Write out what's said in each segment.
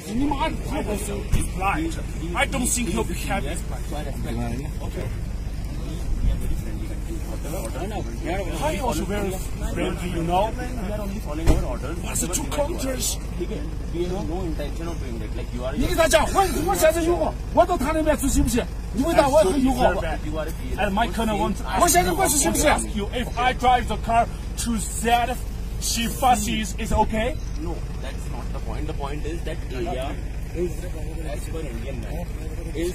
子，你妈的，太不是 polite. I don't think he'll be happy. Okay. I also very friendly, you know. We are only following our orders. What's the two counters? We have no intention of doing that. Like you are. 你跟他讲，我现在有我，我到他那边去行不行？你问他我很有我。And my colonel wants. 我现在我是行不行 ？Ask you if I drive the car to that she fussies is okay? No, that's not the point. The point is that area is, as per Indian law, is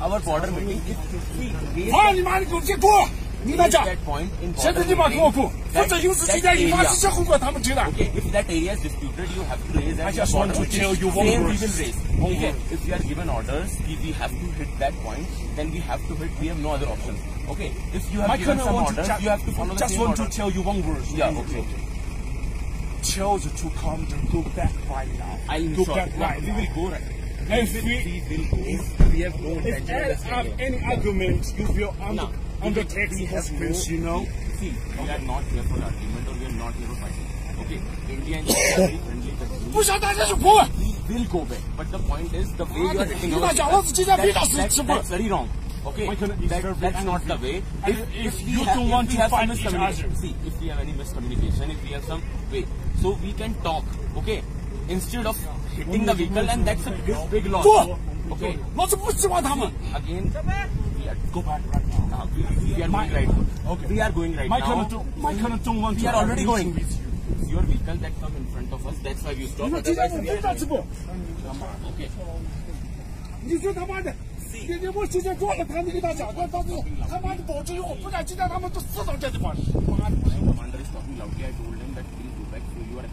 our border meeting. If we 好，你妈的给我结果！你跟他讲， that point in 现在你妈给我滚！否则有事今天一发直接后果他们知道。 Okay, if that area is disputed, you have to raise. I just want to tell you one same word. we will raise. Okay, if we are given orders, if we have to hit that point, then we have to hit. We have no other option. Okay, if you have My given colonel some wants orders, you have to follow the just same want to order. tell you one word. Yeah, okay. Tell the two counters go back right now. I'm Go sure. back right We now. will go right. If We will go. We have no If intention of I have staying. any argument, you will No. undertake the consequence, you know. See, we are not here for argument or we are not here for fighting. Okay, India is very friendly country. 不想大家就滚。 We will go back. But the point is, the way you are hitting 你 our 那讲老子今天非常 that's 是不？ very wrong. Okay, My colonel is very that's not the way. If we you have, don't want if we to have fight some each miscommunication, other. see, if we have any miscommunication, if we have some way, so we can talk. Okay, instead of hitting the vehicle, and that's a big loss. Go. Okay, 老子不喜欢他们。 again, we are Go back right now. we are going right. Okay. We are going right My now. colonel don't want We to are already argue going. with you. It's your vehicle that come in front of us. That's why we stop. 你说今天 Otherwise, 我 we 非 are 常直播。 okay. 你说他妈的，今天我今天撞了他，你给他讲，他他妈的保证有，不然今天他们都死到这地方。 Commander is talking loudly. I told him that please go back. So you are